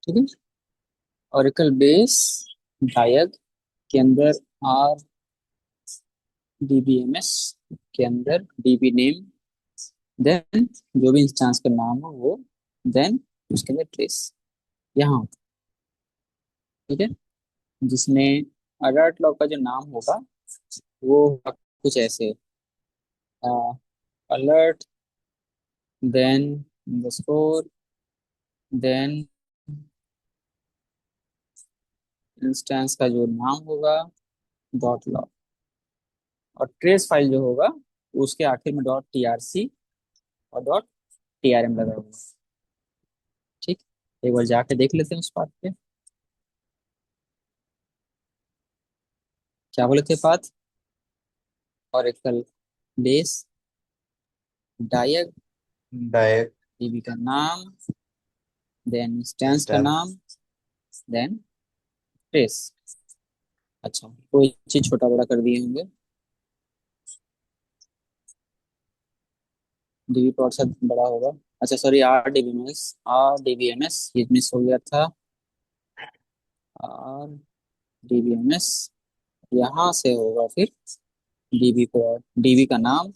ठीक है। Oracle base डायग के अंदर आर डीबीएमएस के अंदर डीबी नेम, देन जो भी इंस्टेंस का नाम हो वो, देन उसके अंदर ट्रेस यहाँ होता है। ठीक है। जिसमें अलर्ट लॉग का जो नाम होगा वो होगा कुछ ऐसे, alert, then underscore, then instance का जो नाम होगा डॉट लॉग, और ट्रेस फाइल जो होगा उसके आखिर में डॉट टीआरसी और डॉट टीआरएम लगा होगा। ठीक। एक बार जाके देख लेते हैं उस पाथ पे। क्या बोले थे path? Oracle base diag, direct DB का नाम, देन इंस्टेंस का इंस्टेंस। नाम, देन ट्रेस। अच्छा, कोई चीज छोटा बड़ा कर दिए होंगे। डीबी प्लॉट से बड़ा होगा। अच्छा सॉरी, आर डीबीएमएस ये मिस हो गया था। आर डीबीएमएस यहाँ से होगा फिर डीबी प्लॉट, डीबी का नाम,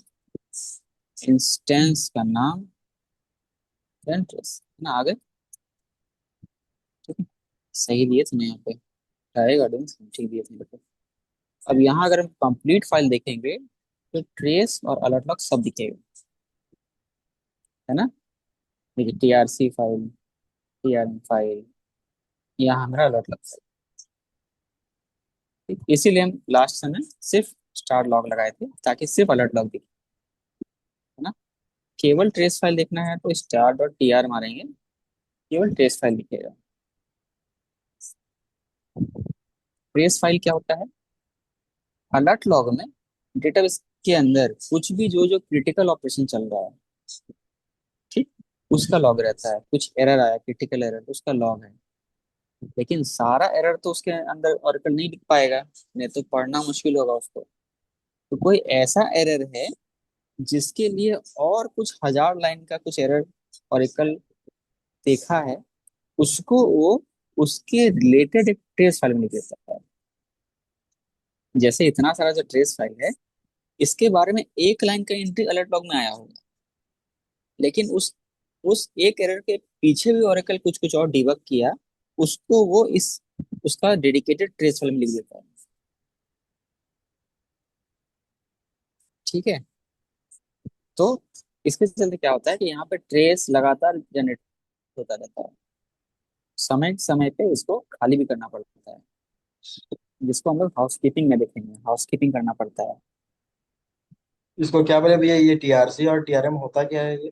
इंस्टेंस का नाम, देन ट्रेस, है ना? आगे ठीक है। सही दिए थे ना यहाँ पे, आएगा डूम ठीक दिए थे मेरे को। अब यहाँ अगर हम कंप्लीट फाइल देखेंगे तो ट्रेस और अलर्ट लॉग सब दिखेगा, है ना? देखिए टीआरसी फाइल, टीआरएम फाइल, यहाँ हमारा अलर्ट लॉग फाइल। ठीक, इसीलिए हम लास्ट समय सिर्फ स्टार लॉग लगाए थे ताकि सिर्फ अलर्ट लॉग दिखे, है ना? केवल ट्रेस फाइल देखना है तो स्टार डॉट टी आर मारेंगे, केवल ट्रेस फाइल दिखेगा। ट्रेस फाइल क्या होता है? अलर्ट लॉग में डेटाबेस के अंदर कुछ भी जो जो क्रिटिकल ऑपरेशन चल रहा है, ठीक, उसका लॉग रहता है। कुछ एरर आया, क्रिटिकल एरर, तो उसका लॉग है। लेकिन सारा एरर तो उसके अंदर ऑरेकल नहीं लिख पाएगा, नहीं तो पढ़ना मुश्किल होगा उसको। तो कोई ऐसा एरर है जिसके लिए और कुछ हजार लाइन का कुछ एरर ऑरेकल देखा है, उसको वो उसके रिलेटेड एक ट्रेस फाइल में लिख देता है। जैसे इतना सारा जो ट्रेस फाइल है, इसके बारे में एक लाइन का एंट्री अलर्ट लॉग में आया होगा, लेकिन उस एक एरर के पीछे भी ओरेकल कुछ कुछ और डिबग किया, उसको वो इस उसका डेडिकेटेड ट्रेस फाइल में लिख देता है। ठीक है। तो इसके चलते क्या होता है कि यहाँ पे ट्रेस लगातार जनरेट होता रहता है, समय समय पे इसको खाली भी करना पड़ता है, जिसको हम लोग हाउसकीपिंग में देखेंगे, हाउसकीपिंग करना पड़ता है। इसको क्या बोले भैया, ये टीआरसी और टीआरएम होता क्या है ये?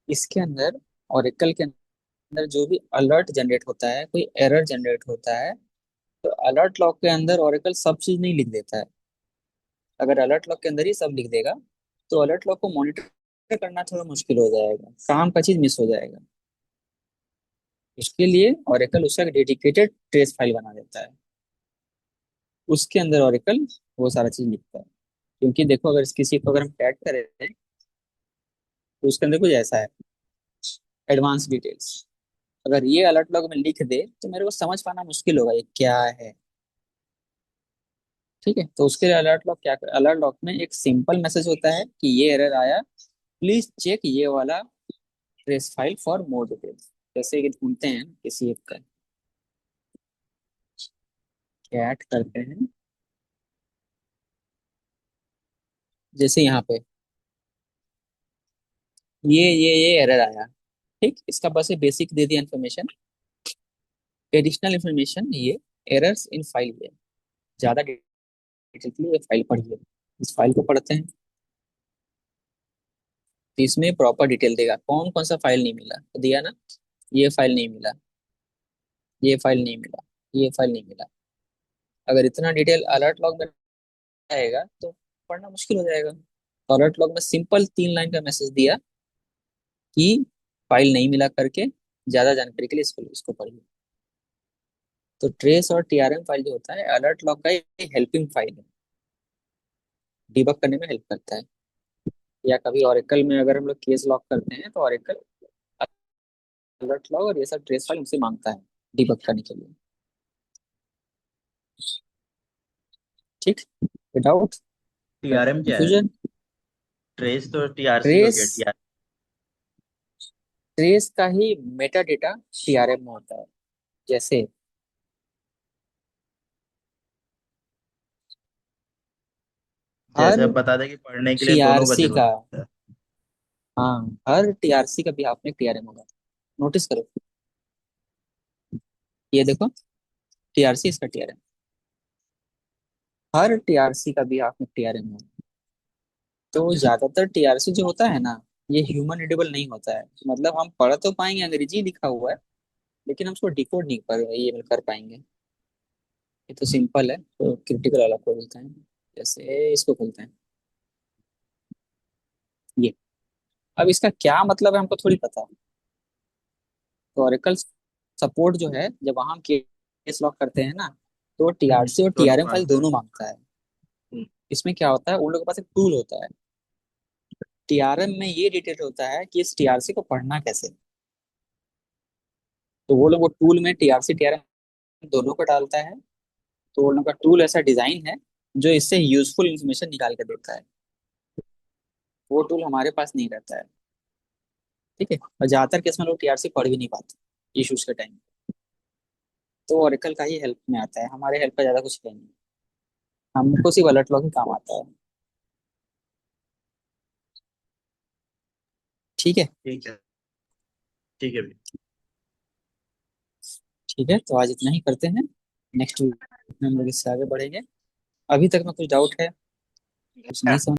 इसके अंदर ओरेकल के अंदर जो भी अलर्ट जनरेट होता है, कोई एरर जनरेट होता है, तो अलर्ट लॉग के अंदर ओरेकल सब चीज नहीं लिख देता है। अगर अलर्ट लॉग के अंदर ही सब लिख देगा तो अलर्ट लॉग को मॉनिटर करना थोड़ा मुश्किल हो जाएगा, काम का चीज मिस हो जाएगा। इसके लिए ओरेकल उसका डेडिकेटेड ट्रेस फाइल बना देता है, उसके अंदर ओरेकल वो सारा चीज लिखता है। क्योंकि देखो, अगर किसी को अगर हम टैग करें तो उसके अंदर कुछ ऐसा है, एडवांस डिटेल्स, अगर ये अलर्ट लॉग में लिख दे तो मेरे को समझ पाना मुश्किल होगा ये क्या है। ठीक है। तो उसके लिए अलर्ट लॉग क्या कर, अलर्ट लॉग में एक सिंपल मैसेज होता है कि ये एरर आया, प्लीज चेक ये वाला trace file for more details. जैसे कि ढूंढते हैं किसी एक का, कैट करते हैं, जैसे यहाँ पे ये एरर आया। ठीक, इसका बस ये बेसिक दे दिया इन्फॉर्मेशन, एडिशनल इन्फॉर्मेशन ये एरर्स इन फाइल है, ज्यादा डिटेल के लिए ये फाइल पढ़िए। इस फाइल को पढ़ते हैं तो इसमें प्रॉपर डिटेल देगा कौन कौन सा फाइल नहीं मिला, तो दिया ना, ये फाइल नहीं मिला, ये फाइल नहीं मिला, ये फाइल नहीं मिला। अगर इतना डिटेल अलर्ट लॉग में आएगा तो पढ़ना मुश्किल हो जाएगा। तो अलर्ट लॉग में सिंपल 3 लाइन का मैसेज दिया कि फाइल नहीं मिला करके, ज्यादा जानकारी के लिए इसको इसको पढ़िए। तो ट्रेस और टीआरएम फाइल जो होता है अलर्ट लॉग का एक हेल्पिंग फाइल है, डिबग करने में हेल्प करता है। या कभी ओरेकल में अगर हम लोग केस लॉक करते हैं तो ओरेकल अलर्ट लॉग और ये सब ट्रेस फाइल हमसे मांगता है डिबग करने के लिए। ठीक, विदाउट टीआरएम क्या है? कंफ्यूजन। ट्रेस तो टीआरसी हो ट्रेस, गया, टीआर। ट्रेस का ही मेटा डेटा टीआरएम में होता है। जैसे जैसे हर अब बता दें कि पढ़ने के लिए दोनों का टीआरसी जरूरत का, है। हाँ, हर टीआरसी का भी हाथ में टीआरएम होगा। नोटिस करो, ये देखो, टीआरसी इसका टीआरएम, हर टीआरसी का भी हाथ में टीआरएम होगा। तो ज्यादातर टीआरसी जो होता है ना, ये ह्यूमन रीडेबल नहीं होता है। मतलब हम पढ़ तो पाएंगे, अंग्रेजी लिखा हुआ है, लेकिन हम उसको डिकोड नहीं कर पाएंगे। ये तो सिंपल है, तो क्रिटिकल वाला कोड होता है। जैसे इसको खोलते हैं, ये, अब इसका क्या मतलब है हमको थोड़ी पता। तो ओरेकल सपोर्ट जो है, जब वहां हम केस लॉक करते हैं ना, तो टीआरसी और दोनों टीआरएम फाइल मांगता है। दोनों मांगता है। इसमें क्या होता है, उन लोगों के पास एक टूल होता है। टीआरएम में ये डिटेल होता है कि इस टीआरसी को पढ़ना कैसे। तो वो लोग वो टूल में टीआरसी टीआरएम दोनों को डालता है। तो वो लोग का टूल ऐसा डिजाइन है जो इससे यूजफुल इंफॉर्मेशन निकाल के देता है। वो टूल हमारे पास नहीं रहता है। ठीक है, और ज्यादातर केस में लोग टीआरसी पढ़ भी नहीं पाते इश्यूज के टाइम। तो ओरेकल का ही हेल्प में आता है, हमारे हेल्प का ज्यादा कुछ है नहीं। हमको सिर्फ अलर्ट लॉग ही काम आता है। ठीक है। ठीक है। ठीक है भैया। ठीक है, तो आज इतना ही करते हैं। नेक्स्ट वीक में हम लोग इससे आगे बढ़ेंगे। अभी तक में कुछ डाउट है, कुछ नहीं समझ